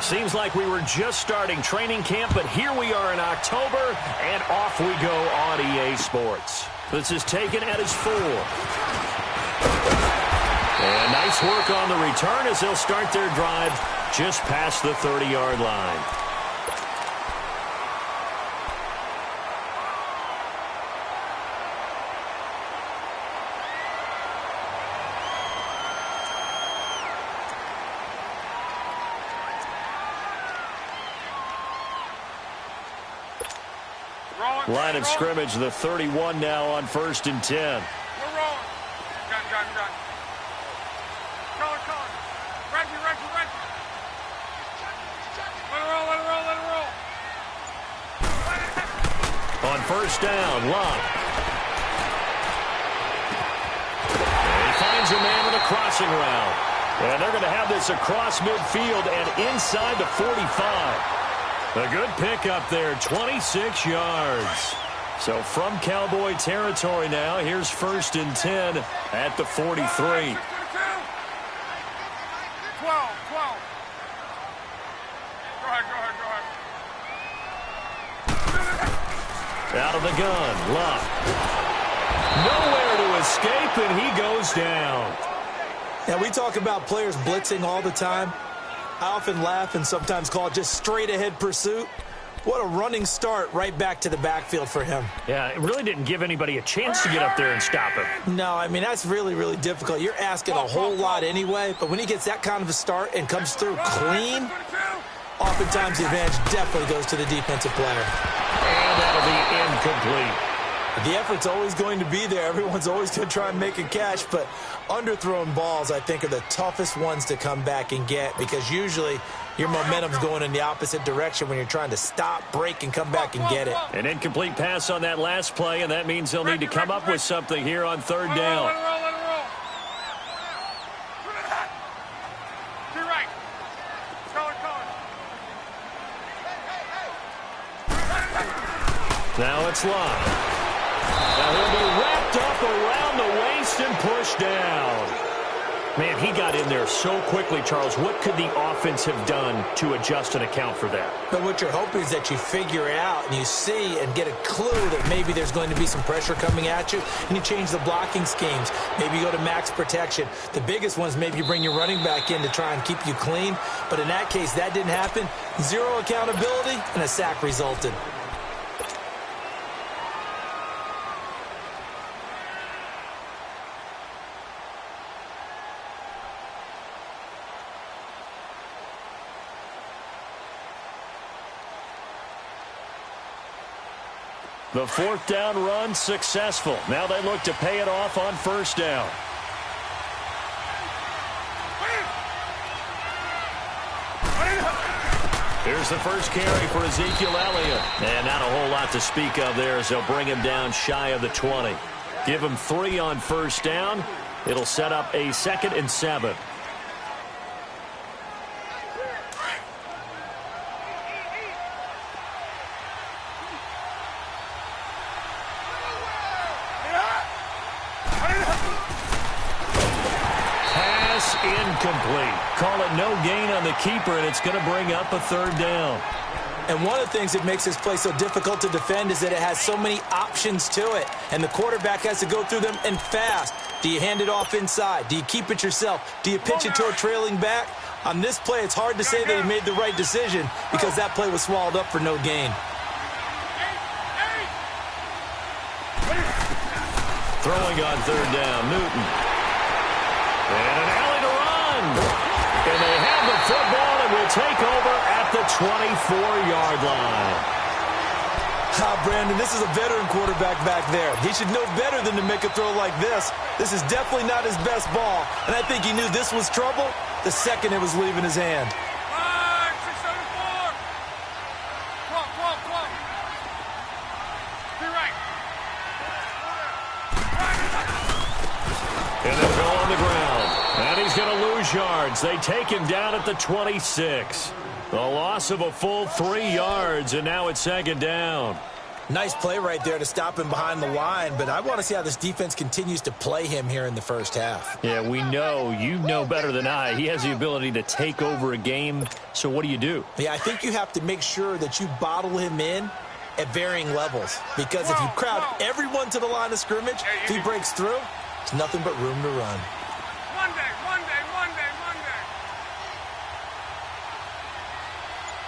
Seems like we were just starting training camp, but here we are in October, and off we go on EA Sports. This is taken at his 4. And nice work on the return as they'll start their drive just past the 30-yard line. Line of scrimmage, the 31 now on 1st and 10. We're rolling. Gun. Call it. Reggie. Let it roll. On 1st down, Love. And he finds a man with a crossing route. And they're going to have this across midfield and inside the 45. A good pickup there, 26 yards. So from Cowboy territory now, here's 1st and 10 at the 43. 12. Go ahead. Out of the gun, Luck. Nowhere to escape, and he goes down. Yeah, we talk about players blitzing all the time. I often laugh and sometimes call it just straight-ahead pursuit. What a running start right back to the backfield for him. Yeah, it really didn't give anybody a chance to get up there and stop him. No, I mean, that's really, really difficult. You're asking a whole lot anyway, but when he gets that kind of a start and comes through clean, oftentimes the advantage definitely goes to the defensive player. And that'll be incomplete. The effort's always going to be there. Everyone's always going to try and make a catch, but underthrown balls, I think, are the toughest ones to come back and get because usually your momentum's going in the opposite direction when you're trying to stop, break, and come back and get it. An incomplete pass on that last play, and that means they'll need to come up with something here on 3rd down. Let it roll. To your right. Call it. Now it's Love. Now he'll be wrapped up around the waist and pushed down. Man, he got in there so quickly, Charles. What could the offense have done to adjust and account for that? But what you're hoping is that you figure it out and you see and get a clue that maybe there's going to be some pressure coming at you, and you change the blocking schemes. Maybe you go to max protection. The biggest one is maybe you bring your running back in to try and keep you clean. But in that case, that didn't happen. Zero accountability, and a sack resulted. The 4th down run successful. Now they look to pay it off on 1st down. Here's the first carry for Ezekiel Elliott. And not a whole lot to speak of there as they'll bring him down shy of the 20. Give him 3 on 1st down. It'll set up a 2nd and 7. Incomplete. Call it no gain on the keeper, and it's going to bring up a 3rd down. And one of the things that makes this play so difficult to defend is that it has so many options to it, and the quarterback has to go through them and fast. Do you hand it off inside? Do you keep it yourself? Do you pitch it to a trailing back? On this play, it's hard to say that he made the right decision because that play was swallowed up for no gain. Throwing on 3rd down, Newton. And an alley to run. And they have the football and will take over at the 24-yard line. Brandon, this is a veteran quarterback back there. He should know better than to make a throw like this. This is definitely not his best ball, and I think he knew this was trouble the second it was leaving his hand. 674. Come on. To your right. And they'll go on the ground. And he's going to lose yards. They take him down at the 26. A loss of a full 3 yards, and now it's 2nd down. Nice play right there to stop him behind the line, but I want to see how this defense continues to play him here in the first half. Yeah, we know. You know better than I. He has the ability to take over a game, so what do? Yeah, I think you have to make sure that you bottle him in at varying levels, because if you crowd everyone to the line of scrimmage, if he breaks through, it's nothing but room to run. Monday.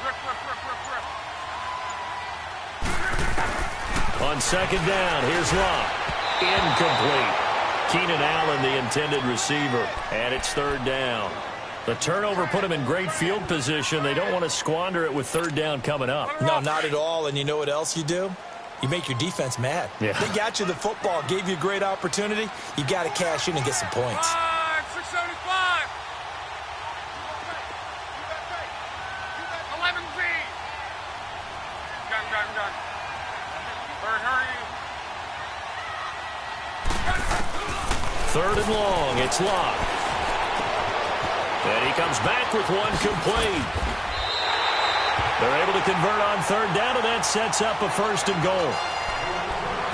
Rip. On second down, here's Locke. Incomplete. Keenan Allen, the intended receiver, and it's third down. The turnover put him in great field position. They don't want to squander it with third down coming up. No, not at all, and you know what else you do? You make your defense mad. Yeah. They got you the football, gave you a great opportunity. You got to cash in and get some points. 675. 11Z. Gun. Hurry. Third and long, it's Locke. And he comes back with one complete. They're able to convert on third down, and that sets up a first and goal.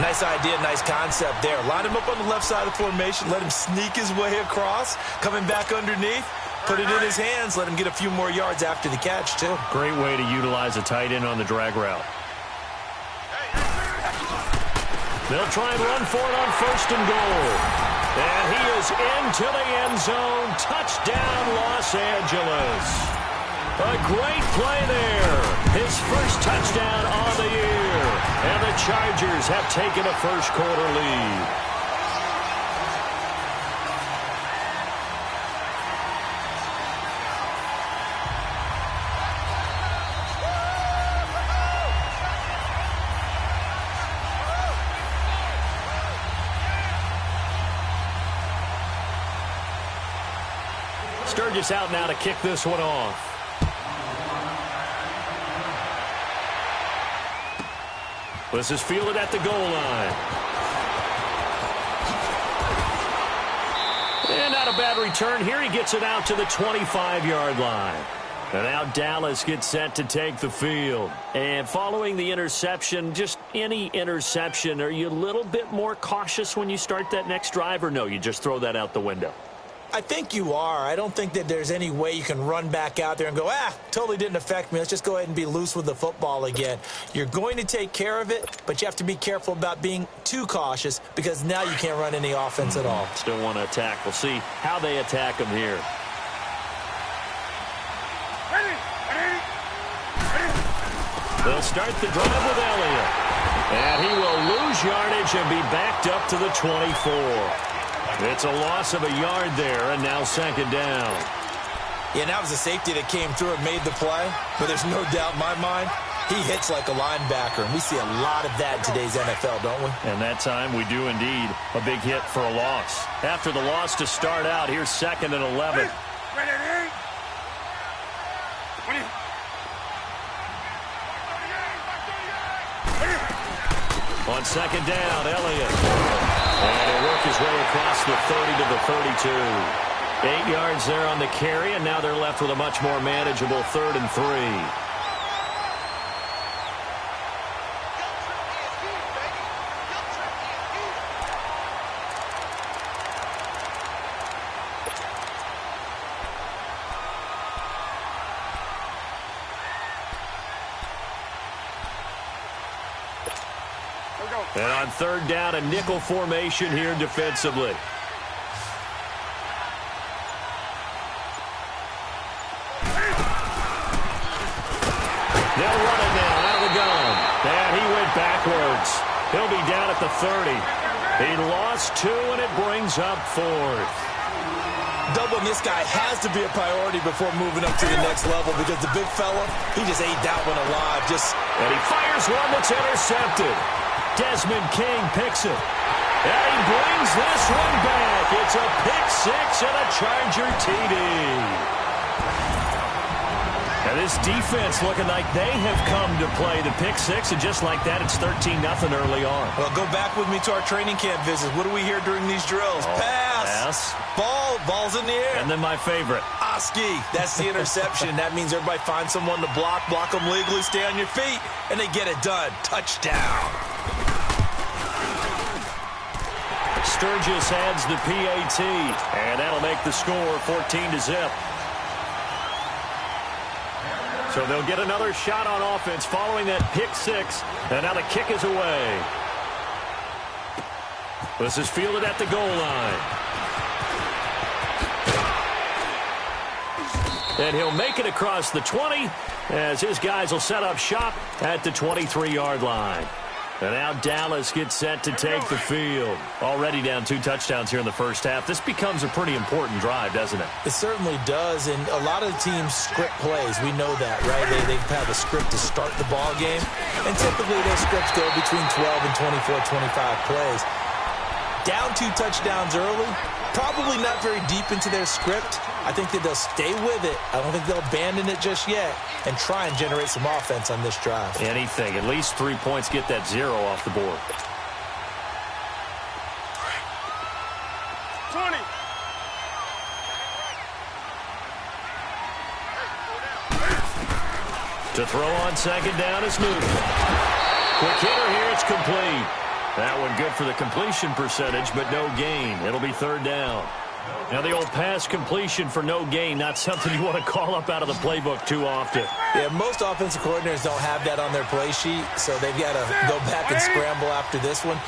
Nice idea, nice concept there. Line him up on the left side of the formation, let him sneak his way across, coming back underneath, put it in his hands, let him get a few more yards after the catch, too. Great way to utilize a tight end on the drag route. They'll try and run for it on first and goal. And he is into the end zone. Touchdown, Los Angeles. A great play there. His first touchdown on the year. And the Chargers have taken a first quarter lead. Sturgis out now to kick this one off. This is fielded at the goal line. And not a bad return here. He gets it out to the 25-yard line. And now Dallas gets set to take the field. And following the interception, just any interception, are you a little bit more cautious when you start that next drive, or no, you just throw that out the window? I think you are. I don't think that there's any way you can run back out there and go, totally didn't affect me. Let's just go ahead and be loose with the football again. You're going to take care of it, but you have to be careful about being too cautious, because now you can't run any offense at all. Still want to attack. We'll see how they attack him here. They'll start the drive with Elliott. And he will lose yardage and be backed up to the 24. It's a loss of a yard there, and now second down. Yeah, that was a safety that came through and made the play, but there's no doubt in my mind, he hits like a linebacker, and we see a lot of that in today's NFL, don't we? And that time we do indeed. A big hit for a loss. After the loss to start out, here's second and 11. On second down, Elliott. And he'll work his way across the 30 to the 32. 8 yards there on the carry, and now they're left with a much more manageable 3rd and 3. And on third down, a nickel formation here defensively. They'll run it now out of the gun. And he went backwards. He'll be down at the 30. He lost 2, and it brings up 4th. Doubling this guy has to be a priority before moving up to the next level, because the big fella, he just ate that one alive. And he fires one that's intercepted. Desmond King picks it. And he brings this one back. It's a pick 6 and a Charger TD. And This defense looking like they have come to play the pick six, and just like that, it's 13-0 early on. Well, go back with me to our training camp visits. What do we hear during these drills? Pass. Ball's in the air. And then my favorite. Oski. That's the interception. That means everybody finds someone to block them legally, stay on your feet, and they get it done. Touchdown. Sturgis adds the PAT, and that'll make the score 14-0. So they'll get another shot on offense following that pick six, and now the kick is away. This is fielded at the goal line. And he'll make it across the 20 as his guys will set up shop at the 23-yard line. And now Dallas gets set to take the field. Already down 2 touchdowns here in the first half. This becomes a pretty important drive, doesn't it? It certainly does, and a lot of the teams script plays. We know that, right? They have a script to start the ball game, and typically those scripts go between 12 and 24, 25 plays. Down 2 touchdowns early, probably not very deep into their script. I think that they'll stay with it. I don't think they'll abandon it just yet and try and generate some offense on this drive. Anything. At least 3 points, get that 0 off the board. 20. To throw on second down is Newton. Quick hitter here, it's complete. That one good for the completion percentage, but no gain. It'll be third down. Now the old pass completion for no gain, not something you want to call up out of the playbook too often. Yeah, most offensive coordinators don't have that on their play sheet, so they've got to go back and scramble after this one.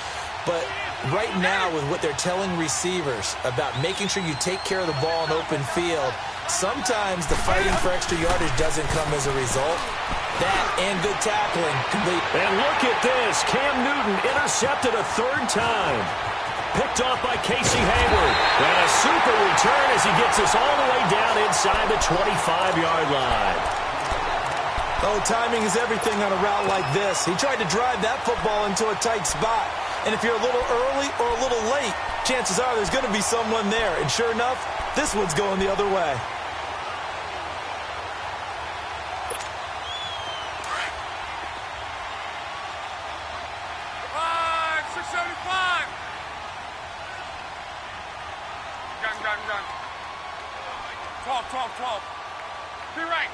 But right now, with what they're telling receivers about making sure you take care of the ball in open field, sometimes the fighting for extra yardage doesn't come as a result. That and good tackling complete. And look at this. Cam Newton intercepted a 3rd time. Picked off by Casey Hayward. And a super return as he gets us all the way down inside the 25-yard line. Oh, timing is everything on a route like this. He tried to drive that football into a tight spot. And if you're a little early or a little late, chances are there's going to be someone there. And sure enough, this one's going the other way. Gun. 12. Be right.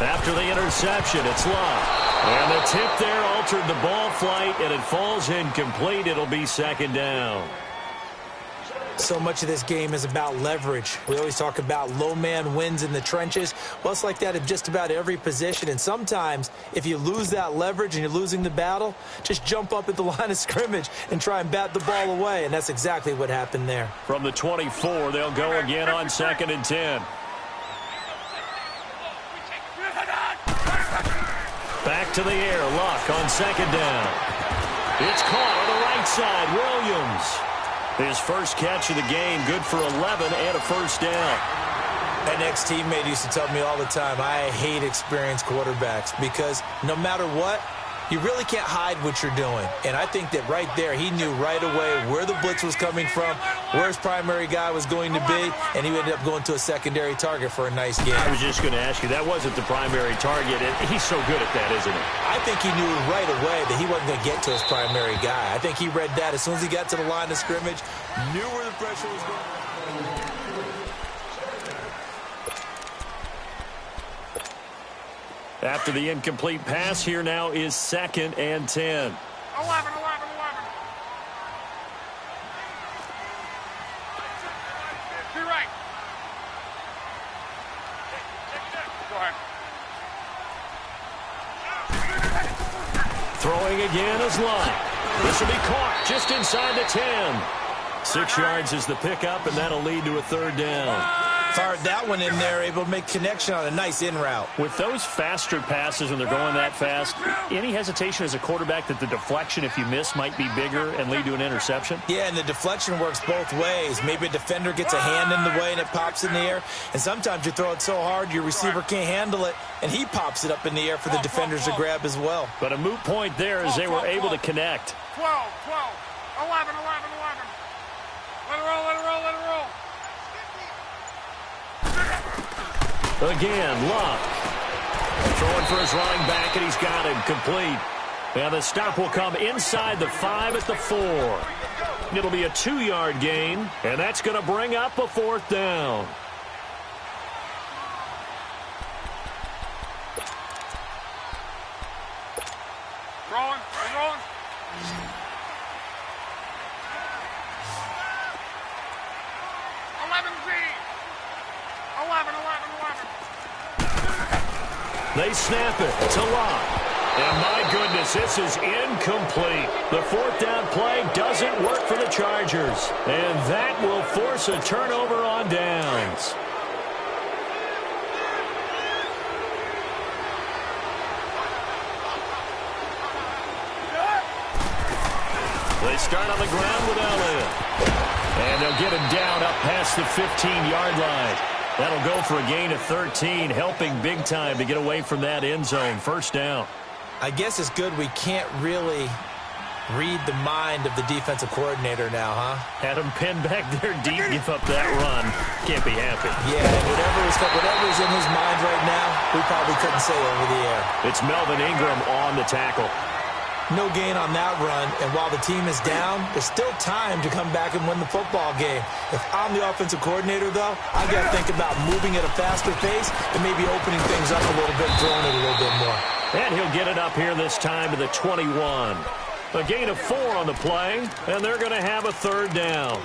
After the interception, it's Love. And the tip there altered the ball flight, and it falls incomplete. It'll be second down. So much of this game is about leverage. We always talk about low man wins in the trenches. Well, it's like that in just about every position. And sometimes, if you lose that leverage and you're losing the battle, just jump up at the line of scrimmage and try and bat the ball away. And that's exactly what happened there. From the 24, they'll go again on 2nd and 10. Back to the air. Luck on 2nd down. It's caught on the right side. Williams. His first catch of the game, good for 11 and a first down. An ex-teammate used to tell me all the time, I hate experienced quarterbacks because no matter what, you really can't hide what you're doing. And I think that right there, he knew right away where the blitz was coming from, where his primary guy was going to be, and he ended up going to a secondary target for a nice game. I was just going to ask you, that wasn't the primary target. He's so good at that, isn't he? I think he knew right away that he wasn't going to get to his primary guy. I think he read that as soon as he got to the line of scrimmage, knew where the pressure was going. After the incomplete pass, here now is 2nd and 10. 11. Be right. Go ahead. Throwing again is Love. This will be caught just inside the 10. 6 yards is the pickup, and that'll lead to a third down. Fired that one in there, able to make connection on a nice in route. With those faster passes and they're going that fast, any hesitation as a quarterback that the deflection, if you miss, might be bigger and lead to an interception? Yeah, and the deflection works both ways. Maybe a defender gets a hand in the way and it pops in the air. And sometimes you throw it so hard your receiver can't handle it, and he pops it up in the air for the defenders to grab as well. But a moot point there as they were able to connect. 12. 11. Let it roll. Again, Luck. Throwing for his running back, and he's got him complete. And the stop will come inside the 5 at the 4. It'll be a 2-yard gain, and that's going to bring up a 4th down. Rolling, rolling. They snap it to Locke. And my goodness, this is incomplete. The 4th down play doesn't work for the Chargers. And that will force a turnover on downs. They start on the ground with Elliott. And they'll get him down up past the 15-yard line. That'll go for a gain of 13, helping big time to get away from that end zone. 1st down. I guess it's good we can't really read the mind of the defensive coordinator now, huh? Had him pinned back there deep, give up that run. Can't be happy. Yeah, whatever's in his mind right now, we probably couldn't say over the air. It's Melvin Ingram on the tackle. No gain on that run, and while the team is down, there's still time to come back and win the football game. If I'm the offensive coordinator, though, I got to think about moving at a faster pace and maybe opening things up a little bit, throwing it a little bit more. And he'll get it up here this time to the 21. A gain of 4 on the play, and they're going to have a 3rd down.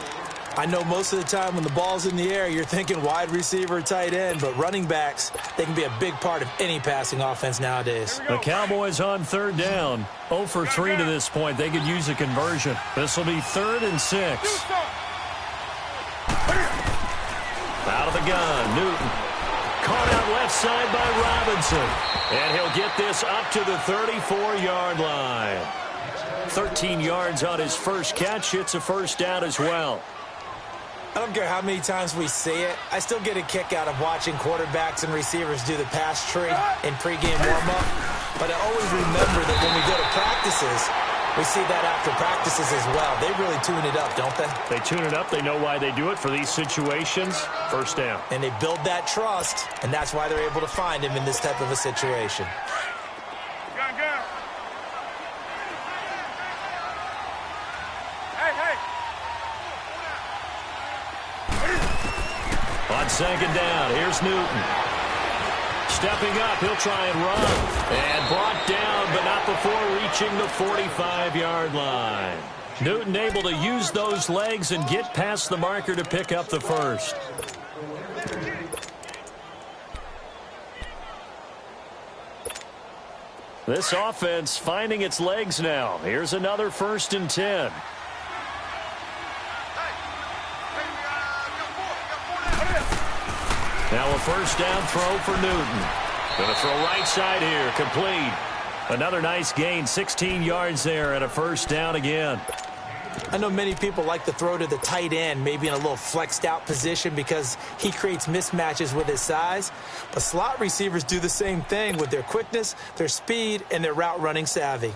I know most of the time when the ball's in the air, you're thinking wide receiver, tight end, but running backs, they can be a big part of any passing offense nowadays. The Cowboys on 3rd down. 0 for 3 to this point. They could use a conversion. This will be 3rd and 6. Out of the gun, Newton. Caught out left side by Robinson. And he'll get this up to the 34-yard line. 13 yards on his first catch. It's a 1st down as well. I don't care how many times we see it. I still get a kick out of watching quarterbacks and receivers do the pass tree in pregame warm-up. But I always remember that when we go to practices, we see that after practices as well. They really tune it up, don't they? They tune it up. They know why they do it for these situations. 1st down. And they build that trust, and that's why they're able to find him in this type of a situation. Gun, gun. Hey, hey. On 2nd down, here's Newton. Stepping up, he'll try and run. And brought down, but not before reaching the 45-yard line. Newton able to use those legs and get past the marker to pick up the 1st. This offense finding its legs now. Here's another 1st and 10. Now a 1st down throw for Newton. Going to throw right side here, complete. Another nice gain, 16 yards there and a 1st down again. I know many people like to throw to the tight end, maybe in a little flexed out position because he creates mismatches with his size. But slot receivers do the same thing with their quickness, their speed, and their route running savvy.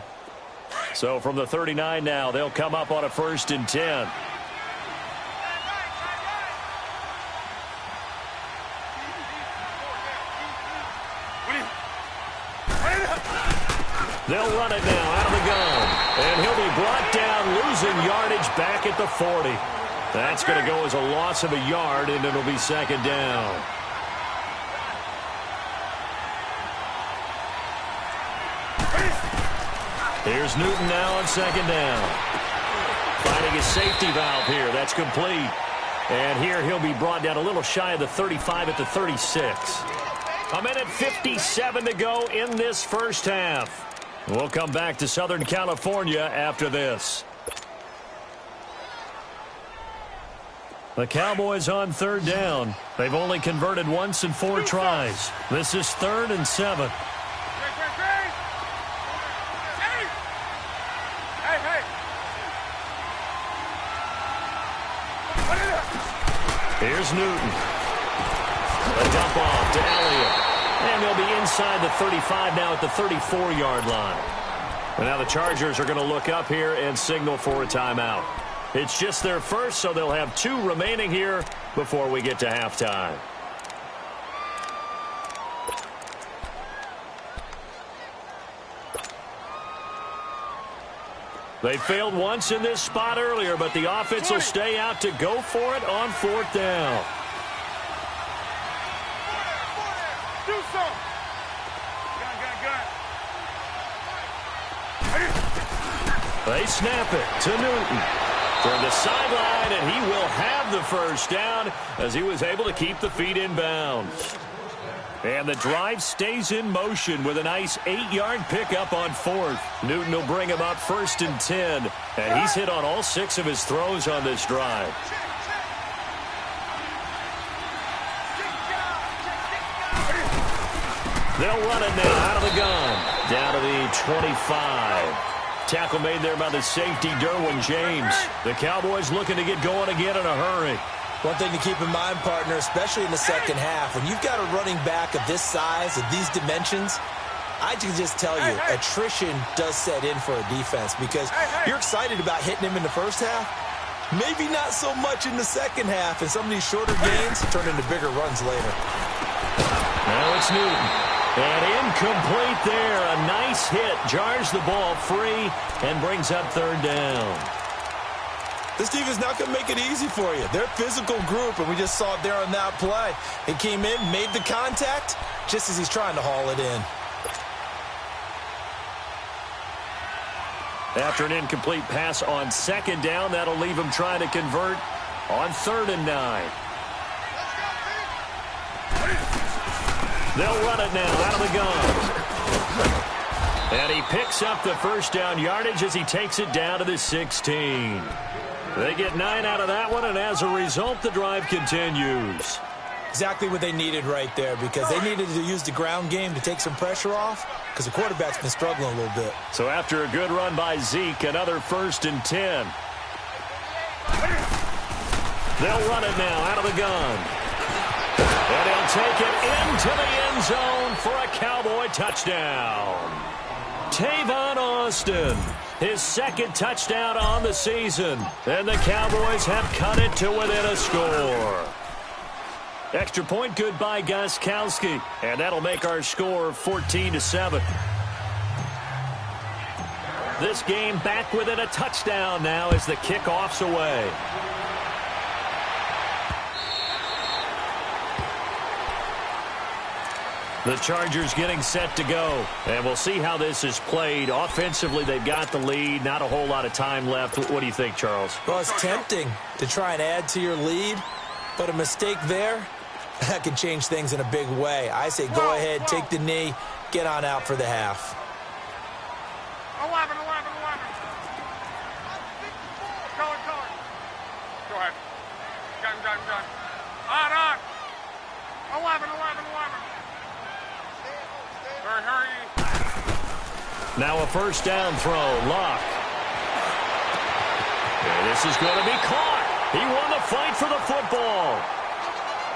So from the 39 now, they'll come up on a 1st and 10. They'll run it now out of the gun. And he'll be brought down, losing yardage back at the 40. That's going to go as a loss of a yard, and it'll be 2nd down. Here's Newton now on 2nd down. Finding his safety valve here. That's complete. And here he'll be brought down a little shy of the 35 at the 36. A minute 57 to go in this 1st half. We'll come back to Southern California after this. The Cowboys on 3rd down. They've only converted once in 4 tries. This is 3rd and 7. Here's Newton. A dump off to Elliott. And they'll be inside the 35 now at the 34-yard line. And now the Chargers are going to look up here and signal for a timeout. It's just their first, so they'll have 2 remaining here before we get to halftime. They failed once in this spot earlier, but the offense will stay out to go for it on 4th down. Do something. They snap it to Newton from the sideline, and he will have the first down as he was able to keep the feet in bounds. And the drive stays in motion with a nice 8-yard pickup on 4th. Newton will bring him up 1st and 10, and he's hit on all 6 of his throws on this drive. They'll run it now out of the gun, down to the 25. Tackle made there by the safety, Derwin James. The Cowboys looking to get going again in a hurry. One thing to keep in mind, partner, especially in the second half, when you've got a running back of this size, of these dimensions, I can just tell you, attrition does set in for a defense because you're excited about hitting him in the first half. Maybe not so much in the second half, and some of these shorter gains turn into bigger runs later. Now it's Newton. And incomplete there. A nice hit. Jars the ball free and brings up 3rd down. This defense not going to make it easy for you. They're a physical group, and we just saw it there on that play. He came in, made the contact, just as he's trying to haul it in. After an incomplete pass on 2nd down, that'll leave him trying to convert on 3rd and 9. They'll run it now out of the gun. And he picks up the first down yardage as he takes it down to the 16. They get 9 out of that one, and as a result, the drive continues. Exactly what they needed right there, because they needed to use the ground game to take some pressure off, because the quarterback's been struggling a little bit. So after a good run by Zeke, another 1st and 10. They'll run it now out of the gun. And he'll take it into the end zone for a Cowboy touchdown. Tavon Austin, his 2nd touchdown on the season. And the Cowboys have cut it to within a score. Extra point good by Gostkowski. And that'll make our score 14-7. This game back within a touchdown now as the kickoff's away. The Chargers getting set to go. And we'll see how this is played. Offensively, they've got the lead. Not a whole lot of time left. What do you think, Charles? Well, it's tempting to try and add to your lead, but a mistake there, that can change things in a big way. I say go ahead, take the knee, get on out for the half. 11. Color. Go ahead. Gun. On. 11. Hurry. Now a first down throw. Locke. And this is going to be caught. He won the fight for the football.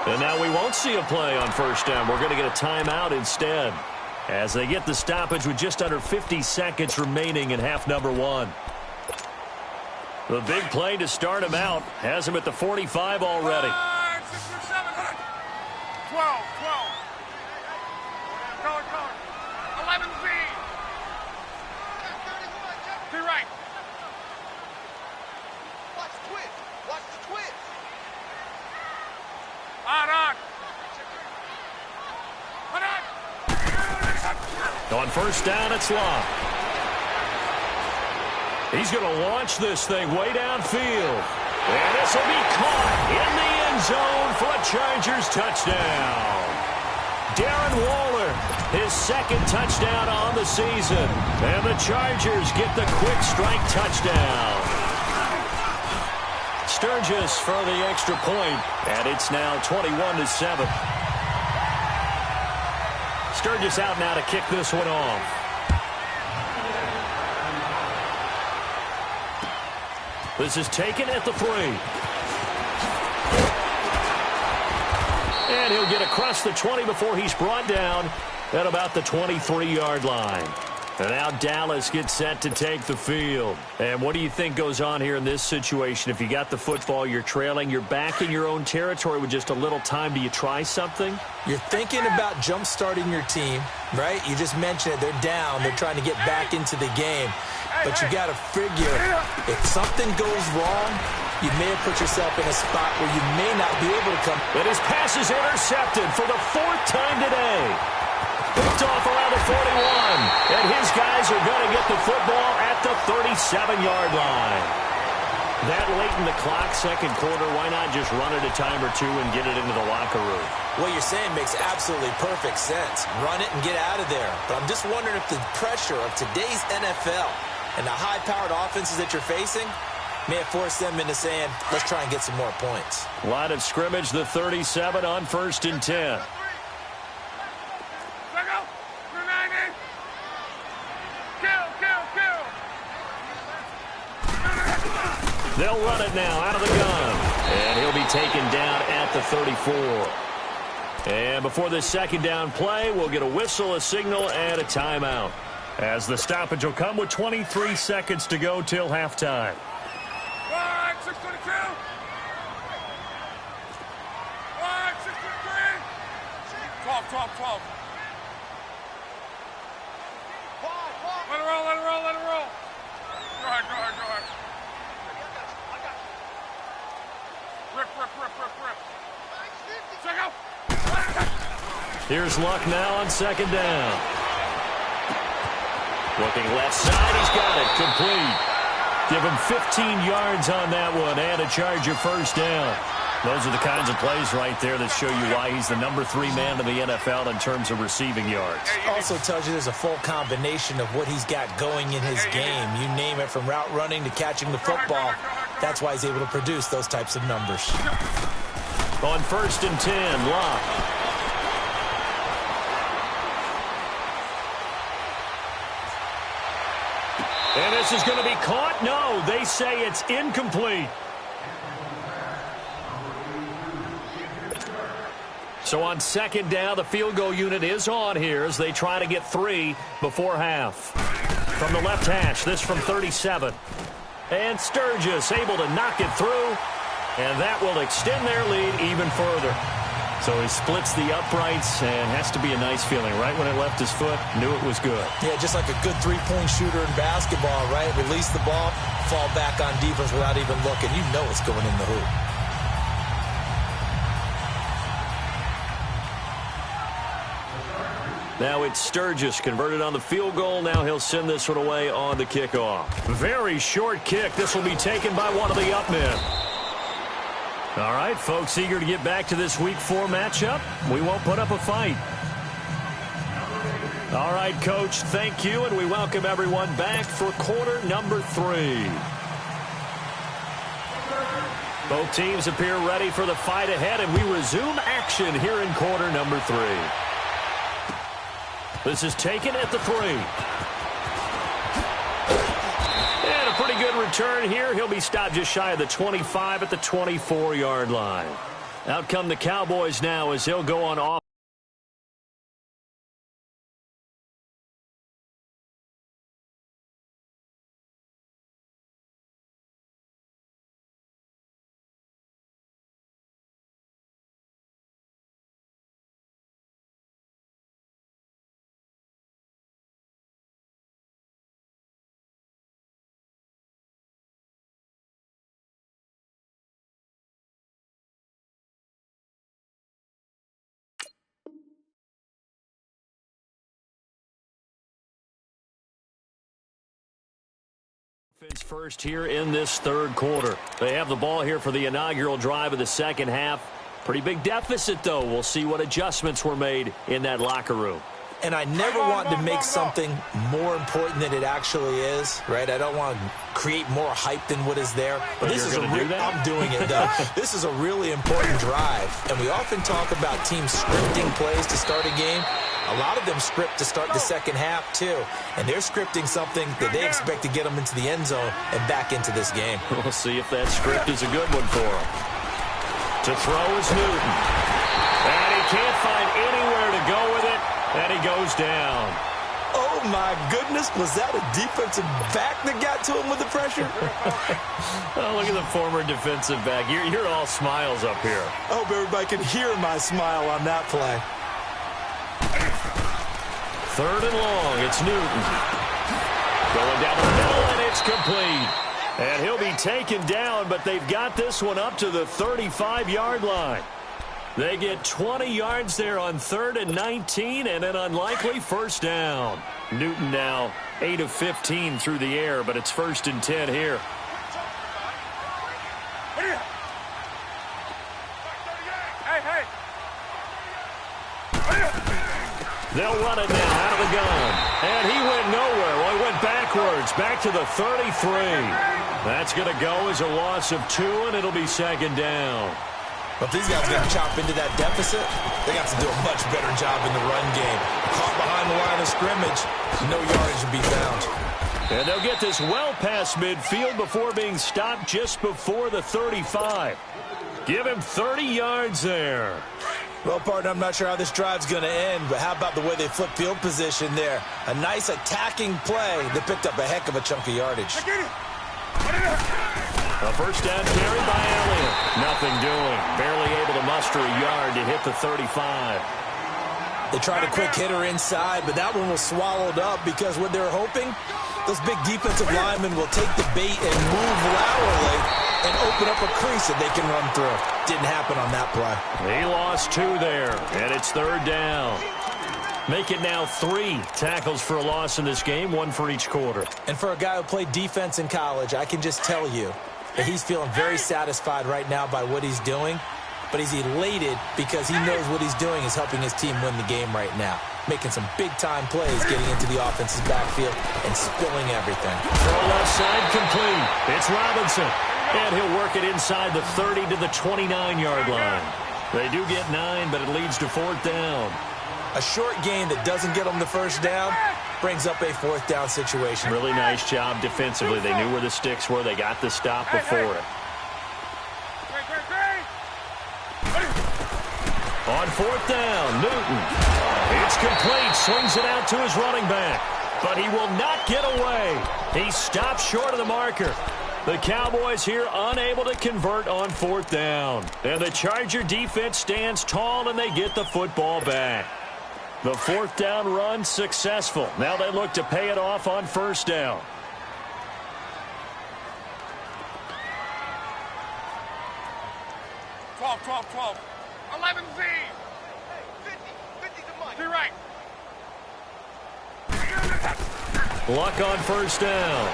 And now we won't see a play on first down. We're going to get a timeout instead as they get the stoppage with just under 50 seconds remaining in half number 1. The big play to start him out has him at the 45 already. 6 or 7. 12. Color. 11 Z. To right. Watch the twist. On. On first down, it's Locke. He's going to launch this thing way downfield. And this will be caught in the end zone for a Chargers touchdown. Darren Waller, his 2nd touchdown on the season. And the Chargers get the quick strike touchdown. Sturgis for the extra point, and it's now 21-7. Sturgis out now to kick this one off. This is taken at the 3. And he'll get across the 20 before he's brought down at about the 23-yard line. And now Dallas gets set to take the field. And what do you think goes on here in this situation? If you got the football, you're trailing, you're back in your own territory with just a little time. Do you try something? You're thinking about jump-starting your team, right? You just mentioned it. They're down. They're trying to get back into the game. But you got to figure, if something goes wrong, you may have put yourself in a spot where you may not be able to come. And his pass is intercepted for the 4th time today. Picked off around the 41. And his guys are going to get the football at the 37-yard line. That late in the clock, second quarter, why not just run it a time or two and get it into the locker room? What you're saying makes absolutely perfect sense. Run it and get out of there. But I'm just wondering if the pressure of today's NFL and the high-powered offenses that you're facing may have forced them into saying, let's try and get some more points. Line of scrimmage, the 37 on 1st and 10. They'll run it now out of the gun. And he'll be taken down at the 34. And before this second down play, we'll get a whistle, a signal, and a timeout. As the stoppage will come with 23 seconds to go till halftime. 6:22. 12. Let it roll. Go ahead. Rip. Here's Luck now on second down. Looking left side, he's got it, complete. Give him 15 yards on that one and a Charger first down. Those are the kinds of plays right there that show you why he's the number 3 man in the NFL in terms of receiving yards. Also tells you there's a full combination of what he's got going in his game. You name it, from route running to catching the football. That's why he's able to produce those types of numbers. On 1st and 10, Lock. And this is going to be caught? No, they say it's incomplete. So on second down, the field goal unit is on here as they try to get 3 before half. From the left hash, this from 37. And Sturgis able to knock it through, and that will extend their lead even further. So he splits the uprights, and has to be a nice feeling. Right when it left his foot, knew it was good. Yeah, just like a good three-point shooter in basketball, right? Release the ball, fall back on defense without even looking. You know it's going in the hoop. Now it's Sturgis converted on the field goal. Now he'll send this one away on the kickoff. Very short kick. This will be taken by one of the up men. All right, folks, eager to get back to this Week 4 matchup. We won't put up a fight. All right, Coach, thank you, and we welcome everyone back for quarter number 3. Both teams appear ready for the fight ahead, and we resume action here in quarter number 3. This is taken at the 3. And a pretty good return here. He'll be stopped just shy of the 25 at the 24-yard line. Out come the Cowboys now as he'll go on off. First here in this third quarter. They have the ball here for the inaugural drive of the second half. Pretty big deficit, though. We'll see what adjustments were made in that locker room. And I never want to make something more important than it actually is, right? I don't want to create more hype than what is there. But this is I'm doing it, though. This is a really important drive. And we often talk about teams scripting plays to start a game. A lot of them script to start the second half, too. And they're scripting something that they expect to get them into the end zone and back into this game. We'll see if that script is a good one for them. To throw is Newton. And he can't find anywhere to go with it. And he goes down. Oh, my goodness. Was that a defensive back that got to him with the pressure? Oh, look at the former defensive back. You're all smiles up here. I hope everybody can hear my smile on that play. 3rd and long. It's Newton. Going down the middle, and it's complete. And he'll be taken down, but they've got this one up to the 35-yard line. They get 20 yards there on 3rd and 19 and an unlikely first down. Newton now 8 of 15 through the air, but it's 1st and 10 here. Hey. They'll run it now out of the gun. And he went nowhere. Well, he went backwards, back to the 33. That's going to go as a loss of 2, and it'll be 2nd down. But if these guys are going to chop into that deficit, they got to do a much better job in the run game. Caught behind the line of scrimmage, no yardage to be found. And they'll get this well past midfield before being stopped just before the 35. Give him 30 yards there. Well, partner, I'm not sure how this drive's going to end, but how about the way they flip field position there? A nice attacking play that picked up a heck of a chunk of yardage. A first down carry by Elliott. Nothing doing. Barely able to muster a yard to hit the 35. They tried a quick hitter inside, but that one was swallowed up because what they were hoping, those big defensive linemen will take the bait and move laterally and open up a crease that they can run through. Didn't happen on that play. He lost 2 there, and it's 3rd down. Make it now 3 tackles for a loss in this game, 1 for each quarter. And for a guy who played defense in college, I can just tell you that he's feeling very satisfied right now by what he's doing, but he's elated because he knows what he's doing is helping his team win the game right now, making some big-time plays, getting into the offense's backfield and spilling everything. Throw left side complete. It's Robinson, and he'll work it inside the 30 to the 29-yard line. They do get 9, but it leads to 4th down. A short game that doesn't get them the first down brings up a 4th down situation. Really nice job defensively. They knew where the sticks were. They got the stop before it. On 4th down, Newton. It's complete. Swings it out to his running back. But he will not get away. He stops short of the marker. The Cowboys here unable to convert on 4th down. And the Charger defense stands tall, and they get the football back. The 4th down run successful. Now they look to pay it off on 1st down. Twelve. 11Z. 50 to Mike. You're right. Luck on 1st down.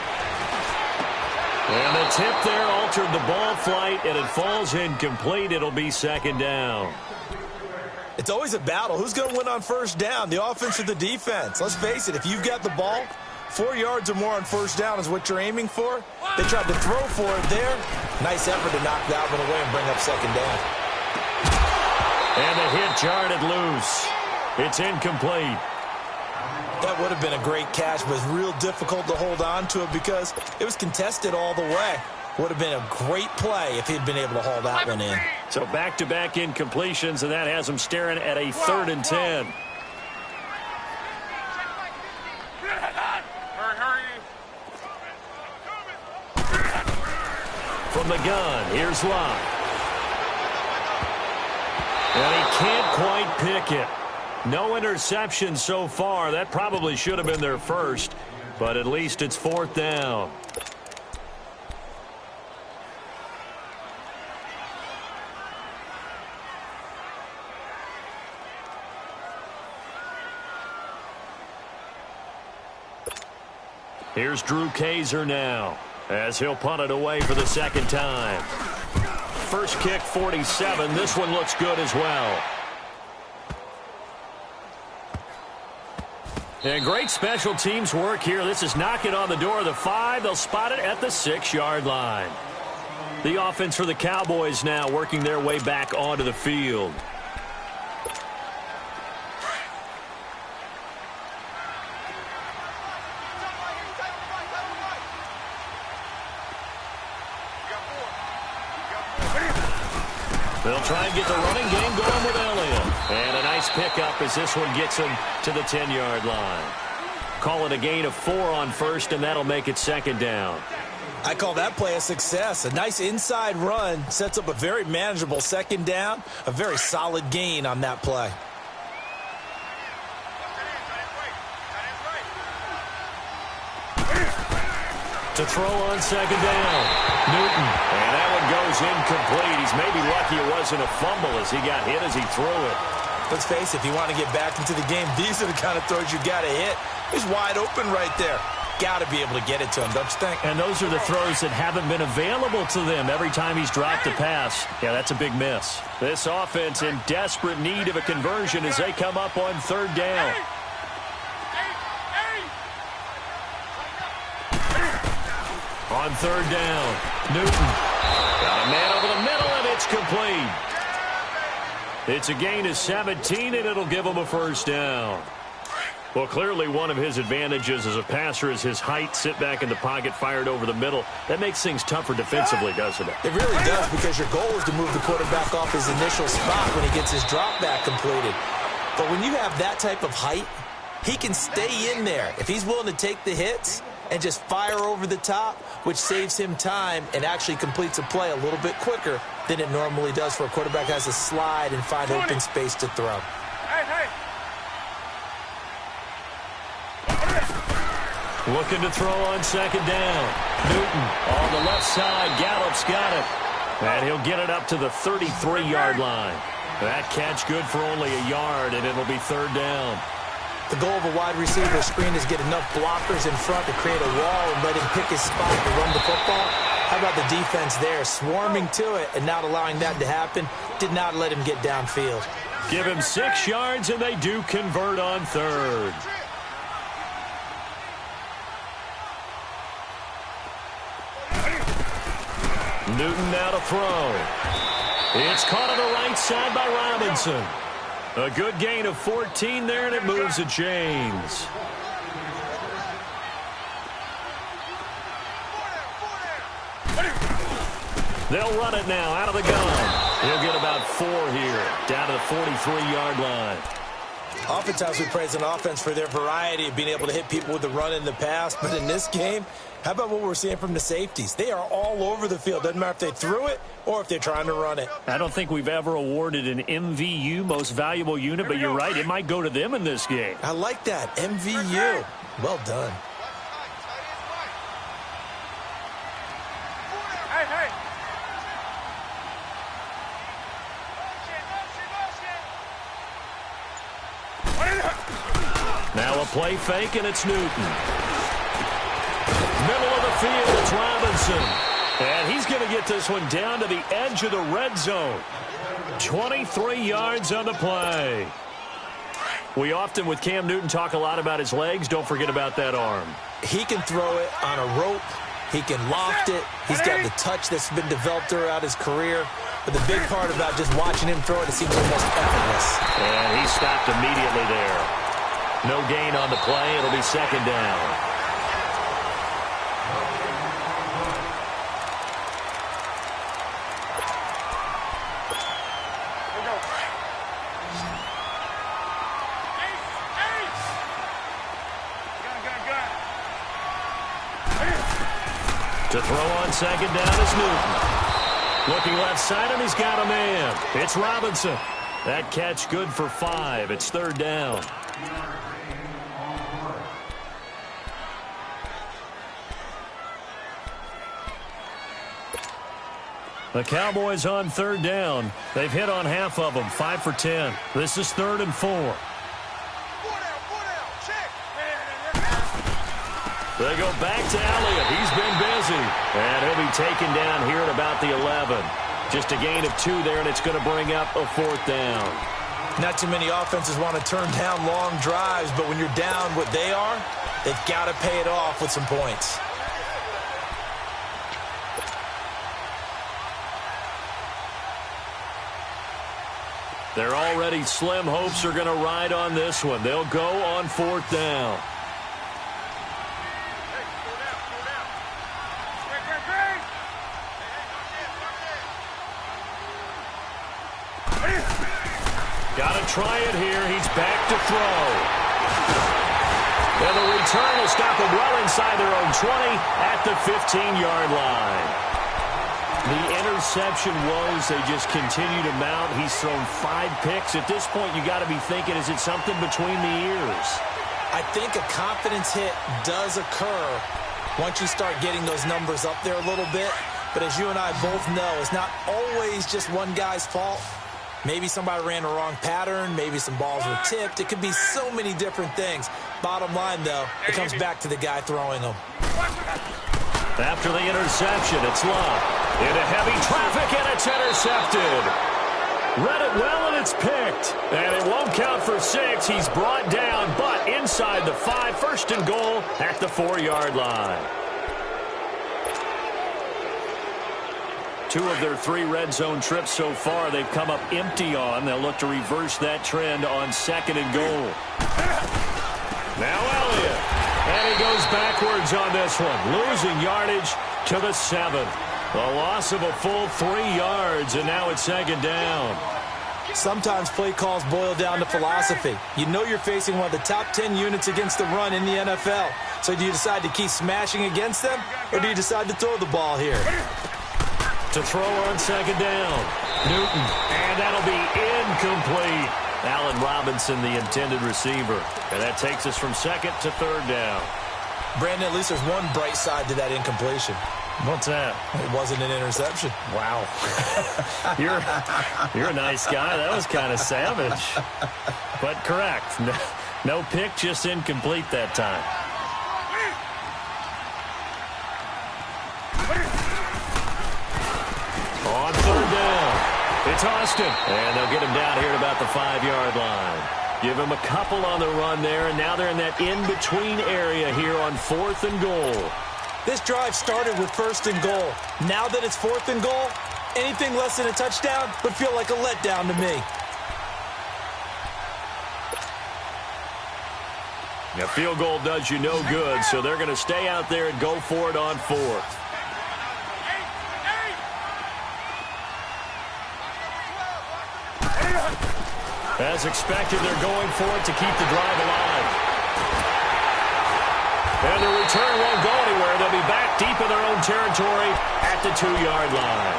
And the tip there altered the ball flight, and it falls incomplete. It'll be 2nd down. It's always a battle. Who's going to win on 1st down, the offense or the defense? Let's face it, if you've got the ball, 4 yards or more on 1st down is what you're aiming for. They tried to throw for it there. Nice effort to knock that one away and bring up 2nd down. And the hit jarred it loose. It's incomplete. That would have been a great catch, but it's real difficult to hold on to it because it was contested all the way. Would have been a great play if he'd been able to haul that one in. So back-to-back incompletions, and that has him staring at a 3rd and 10. Hurry. From the gun, here's Locke. And he can't quite pick it. No interception so far. That probably should have been their first, but at least it's 4th down. Here's Drew Kaiser now, as he'll punt it away for the 2nd time. First kick, 47. This one looks good as well. And great special teams work here. This is knocking on the door of the 5. They'll spot it at the 6-yard line. The offense for the Cowboys now working their way back onto the field. They'll try and get the running game going with Elliott. And a nice pickup as this one gets him to the 10-yard line. call it a gain of 4 on first, and that'll make it second down. I call that play a success. A nice inside run sets up a very manageable second down, a very solid gain on that play. To throw on second down, Newton. And that one goes incomplete. He's maybe lucky it wasn't a fumble as he got hit as he threw it. Let's face it, if you want to get back into the game, these are the kind of throws you got to hit. He's wide open right there. Got to be able to get it to him, don't you think? And those are the throws that haven't been available to them every time he's dropped a pass. Yeah, that's a big miss. This offense in desperate need of a conversion as they come up on third down. On third down, Newton. Got a man over the middle, and it's complete. It's a gain of 17, and it'll give him a first down. Well, clearly one of his advantages as a passer is his height. Sit back in the pocket, fired over the middle. That makes things tougher defensively, doesn't it? It really does, because your goal is to move the quarterback off his initial spot when he gets his drop back completed. But when you have that type of height, he can stay in there. If he's willing to take the hits and just fire over the top, which saves him time and actually completes a play a little bit quicker than it normally does for a quarterback who has to slide and find open space to throw. Looking to throw on second down. Newton on the left side. Gallup's got it. And he'll get it up to the 33-yard line. That catch good for only a yard, and it'll be third down. The goal of a wide receiver screen is get enough blockers in front to create a wall and let him pick his spot to run the football. How about the defense there, swarming to it and not allowing that to happen? Did not let him get downfield. Give him 6 yards, and they do convert on third. Newton now to throw. It's caught on the right side by Robinson. A good gain of 14 there, and it moves the chains. They'll run it now out of the gun. He'll get about 4 here, down to the 43-yard line. Oftentimes we praise an offense for their variety of being able to hit people with the run in the pass, but in this game, how about what we're seeing from the safeties? They are all over the field. Doesn't matter if they threw it or if they're trying to run it. I don't think we've ever awarded an MVU, most valuable unit, but you're right, it might go to them in this game. I like that, MVU. Well done. Now a play fake, and it's Newton. Middle of the field, it's Robinson. And he's going to get this one down to the edge of the red zone. 23 yards on the play. We often, with Cam Newton, talk a lot about his legs. Don't forget about that arm. He can throw it on a rope. He can loft it. He's got the touch that's been developed throughout his career. But the big part about just watching him throw it, it seems almost effortless. And he stopped immediately there. No gain on the play. It'll be second down. To throw on second down is Newton. Looking left side, and he's got a man. It's Robinson. That catch good for 5. It's third down. The Cowboys on third down. They've hit on half of them, 5 for 10. This is 3rd and 4. They go back to Elliott. He's been busy. And he'll be taken down here at about the 11. Just a gain of 2 there, and it's going to bring up a 4th down. Not too many offenses want to turn down long drives, but when you're down what they are, they've got to pay it off with some points. Their already slim hopes are going to ride on this one. They'll go on 4th down. Got to try it here. He's back to throw. And the return will stop them well inside their own 20 at the 15-yard line. The interception woes, they just continue to mount. He's thrown 5 picks. At this point, you got to be thinking, is it something between the ears? I think a confidence hit does occur once you start getting those numbers up there a little bit. But as you and I both know, it's not always just one guy's fault. Maybe somebody ran the wrong pattern. Maybe some balls were tipped. It could be so many different things. Bottom line, though, it comes back to the guy throwing them. After the interception, it's Love. Into heavy traffic, and it's intercepted. Read it well, and it's picked. And it won't count for 6. He's brought down, but inside the 5, first and goal at the 4-yard line. 2 of their 3 red zone trips so far, they've come up empty on. They'll look to reverse that trend on 2nd and goal. Now Elliott. And he goes backwards on this one, losing yardage to the 7. A loss of a full 3 yards, and now it's 2nd down. Sometimes play calls boil down to philosophy. You know you're facing one of the top 10 units against the run in the NFL. So do you decide to keep smashing against them, or do you decide to throw the ball here? To throw on 2nd down. Newton, and that'll be incomplete. Allen Robinson, the intended receiver. And that takes us from 2nd to 3rd down. Brandon, at least there's one bright side to that incompletion. What's that? It wasn't an interception. Wow. You're a nice guy. That was kind of savage. But correct. No pick, just incomplete that time. On 3rd down, it's Austin. And they'll get him down here at about the 5-yard line. Give him a couple on the run there, and now they're in that in-between area here on 4th and goal. This drive started with 1st and goal. Now that it's 4th and goal, anything less than a touchdown would feel like a letdown to me. A field goal does you no good, so they're going to stay out there and go for it on 4th. As expected, they're going for it to keep the drive alive. And the return won't go anywhere. They'll be back deep in their own territory at the 2-yard line.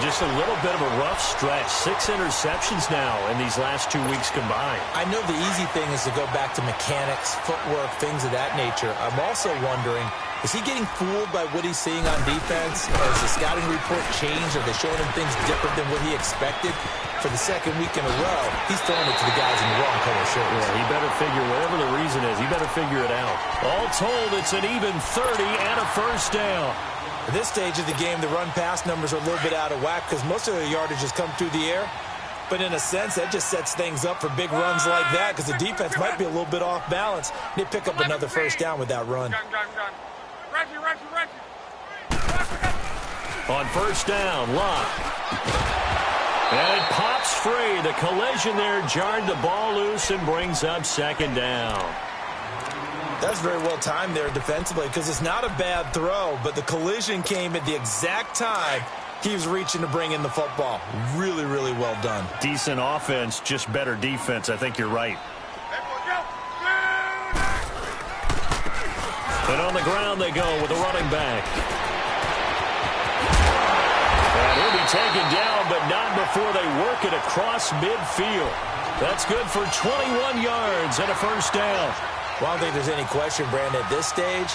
Just a little bit of a rough stretch. 6 interceptions now in these last 2 weeks combined. I know the easy thing is to go back to mechanics, footwork, things of that nature. I'm also wondering, is he getting fooled by what he's seeing on defense? Has the scouting report changed? Are they showing him things different than what he expected? For the 2nd week in a row, he's throwing it to the guys in the wrong color shirts. Yeah, he better figure, whatever the reason is, he better figure it out. All told, it's an even 30 and a 1st down. At this stage of the game, the run-pass numbers are a little bit out of whack because most of their yardage has come through the air. But in a sense, that just sets things up for big runs like that because the defense might be a little bit off balance. They pick up another 1st down with that run. On 1st down, Locke. And it pops free. The collision there jarred the ball loose and brings up 2nd down. That's very well timed there defensively because it's not a bad throw, but the collision came at the exact time he was reaching to bring in the football. Really, really well done. Decent offense, just better defense. I think you're right. And on the ground they go with a running back. And he'll be taken down, but not before they work it across midfield. That's good for 21 yards and a 1st down. Well, I don't think there's any question, Brandon, at this stage,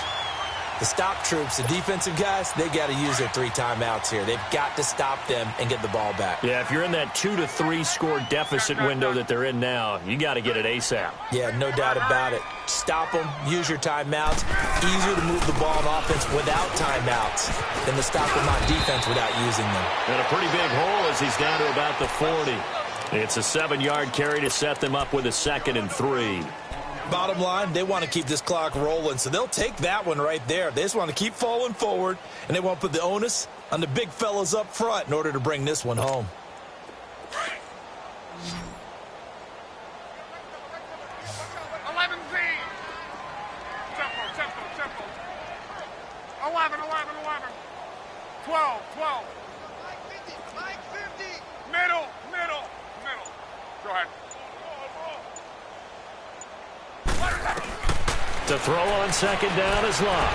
the stop troops, the defensive guys, they got to use their 3 timeouts here. They've got to stop them and get the ball back. Yeah, if you're in that 2 to 3 score deficit window that they're in now, you got to get it ASAP. Yeah, no doubt about it. Stop them, use your timeouts. Easier to move the ball on offense without timeouts than to stop them on defense without using them. And a pretty big hole as he's down to about the 40. It's a 7-yard carry to set them up with a 2nd and 3. Bottom line, they want to keep this clock rolling, so they'll take that one right there. They just want to keep falling forward, and they want to put the onus on the big fellas up front in order to bring this one home. Tempo. 11. 12. Mike 50. Middle. Go ahead. To throw on second down is Locke.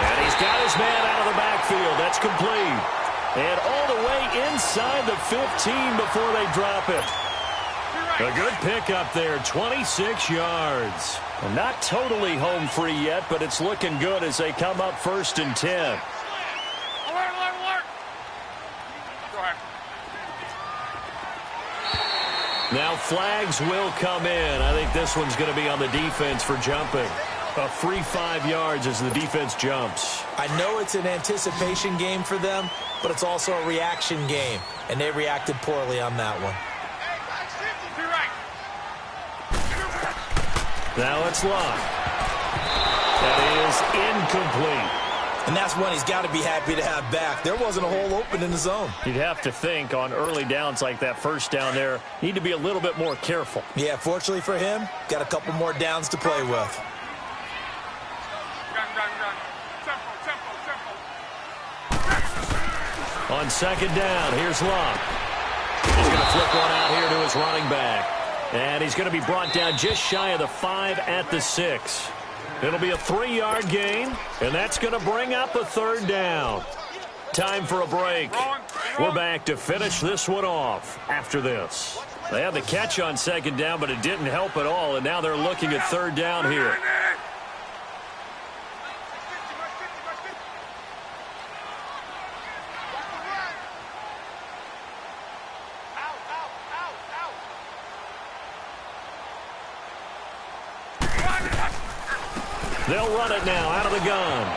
And he's got his man out of the backfield. That's complete. And all the way inside the 15 before they drop it. A good pickup there, 26 yards. Well, not totally home free yet, but it's looking good as they come up 1st and 10. Alert, alert, alert. Go ahead. Now flags will come in. I think this one's going to be on the defense for jumping. A free 5 yards as the defense jumps. I know it's an anticipation game for them, but it's also a reaction game, and they reacted poorly on that one. Hey, Mike's 50. Be right. Now it's Locke. That is incomplete. And that's one he's got to be happy to have back. There wasn't a hole open in the zone. You'd have to think on early downs like that first down there, need to be a little bit more careful. Yeah, fortunately for him, got a couple more downs to play with. Run. Tempo. On second down, here's Locke. He's going to flip one out here to his running back. And he's going to be brought down just shy of the 5 at the 6. It'll be a 3-yard gain, and that's going to bring up a 3rd down. Time for a break. We're back to finish this one off after this. They had the catch on second down, but it didn't help at all, and now they're looking at 3rd down here. They'll run it now out of the gun.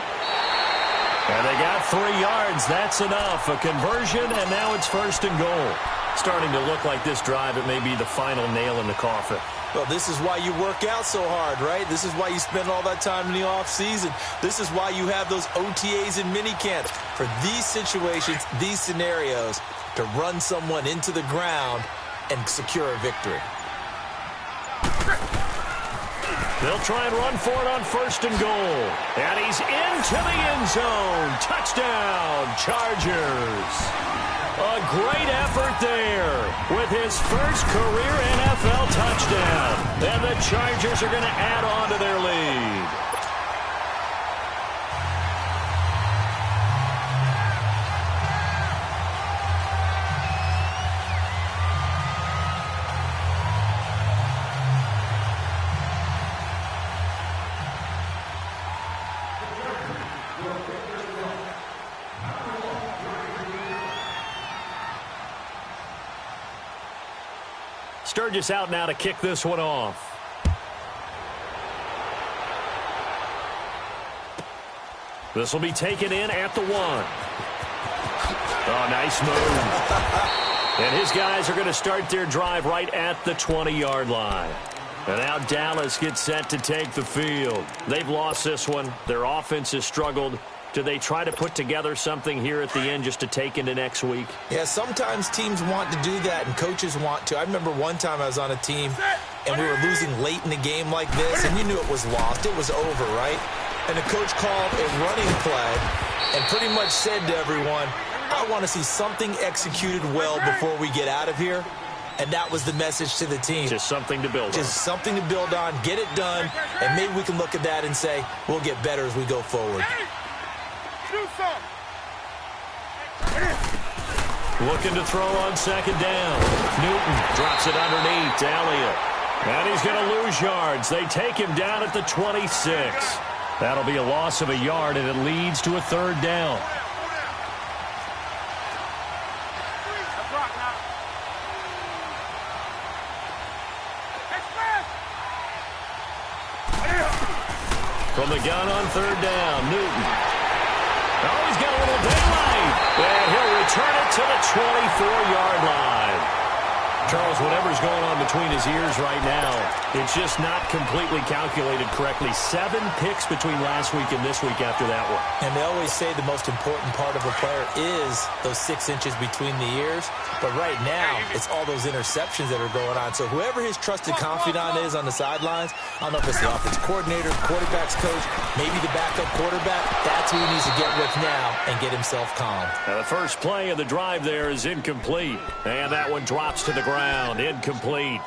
And they got 3 yards. That's enough. A conversion, and now it's 1st and goal. Starting to look like this drive, it may be the final nail in the coffin. Well, this is why you work out so hard, right? This is why you spend all that time in the offseason. This is why you have those OTAs and minicamps. For these situations, these scenarios, to run someone into the ground and secure a victory. They'll try and run for it on 1st and goal. And he's into the end zone. Touchdown, Chargers. A great effort there with his first career NFL touchdown. And the Chargers are going to add on to their lead. Sturgis out now to kick this one off. This will be taken in at the 1. Oh, nice move. And his guys are going to start their drive right at the 20-yard line. And now Dallas gets set to take the field. They've lost this one. Their offense has struggled. Do they try to put together something here at the end just to take into next week? Yeah, sometimes teams want to do that and coaches want to. I remember one time I was on a team and we were losing late in the game like this, and you knew it was lost. It was over, right? And the coach called a running play and pretty much said to everyone, I want to see something executed well before we get out of here. And that was the message to the team. Just something to build on. Just something to build on, get it done, and maybe we can look at that and say, we'll get better as we go forward. Looking to throw on second down. Newton drops it underneath to Elliott. And he's going to lose yards. They take him down at the 26. That'll be a loss of a yard, and it leads to a 3rd down. From the gun on 3rd down, Newton. Oh, he's got a little daylight. And he'll return it to the 24-yard line. Charles, whatever's going on between his ears right now, it's just not completely calculated correctly. 7 picks between last week and this week after that one. And they always say the most important part of a player is those 6 inches between the ears. But right now, it's all those interceptions that are going on. So whoever his trusted confidant is on the sidelines, I don't know if it's the offense coordinator, quarterback's coach, maybe the backup quarterback, that's who he needs to get with now and get himself calm. Now the first play of the drive there is incomplete. And that one drops to the ground. Incomplete.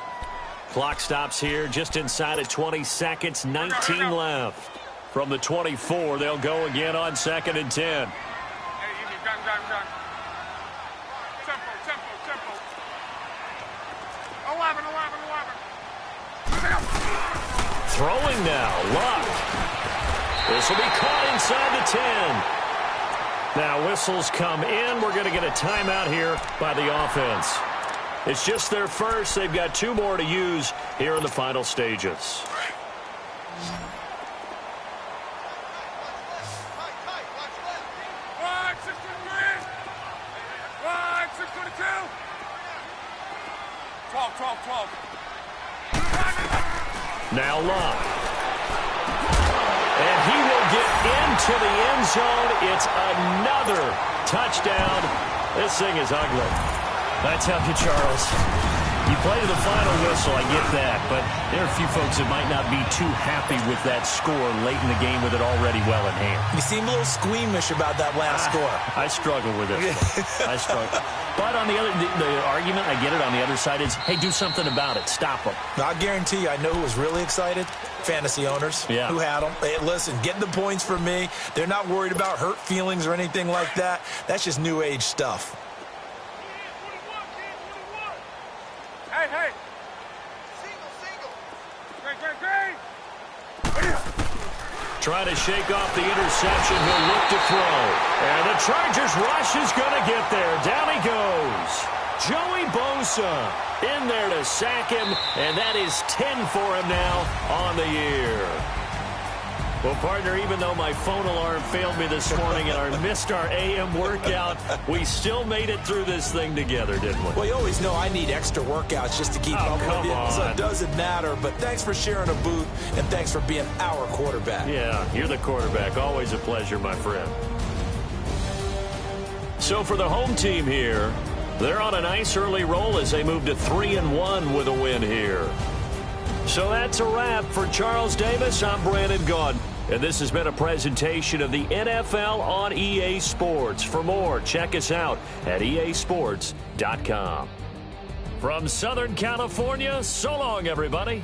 Clock stops here just inside of 20 seconds, 19 left. From the 24, they'll go again on 2nd and 10. Hey, easy, gun. Tempo. 11. Throwing now, Luck. This will be caught inside the 10. Now whistles come in. We're going to get a timeout here by the offense. It's just their first. They've got 2 more to use here in the final stages. Now Luck. And he will get into the end zone. It's another touchdown. This thing is ugly. I tell you, Charles, you play to the final whistle, I get that, but there are a few folks that might not be too happy with that score late in the game with it already well in hand. You seem a little squeamish about that last score. I struggle with it. I struggle. But on the argument, I get it, on the other side is, hey, do something about it. Stop them. I guarantee you, I know who was really excited. Fantasy owners who had them. Hey, listen, getting the points for me. They're not worried about hurt feelings or anything like that. That's just new age stuff. Hey. Single. Trying to shake off the interception. He'll look to throw. And the Chargers rush is going to get there. Down he goes. Joey Bosa in there to sack him. And that is 10 for him now on the year. Well, partner, even though my phone alarm failed me this morning and I missed our AM workout, we still made it through this thing together, didn't we? Well, you always know I need extra workouts just to keep up with you, so it doesn't matter. But thanks for sharing a booth, and thanks for being our quarterback. Yeah, you're the quarterback. Always a pleasure, my friend. So for the home team here, they're on a nice early roll as they move to 3-1 with a win here. So that's a wrap for Charles Davis. I'm Brandon Gaudin. And this has been a presentation of the NFL on EA Sports. For more, check us out at easports.com. From Southern California, so long, everybody.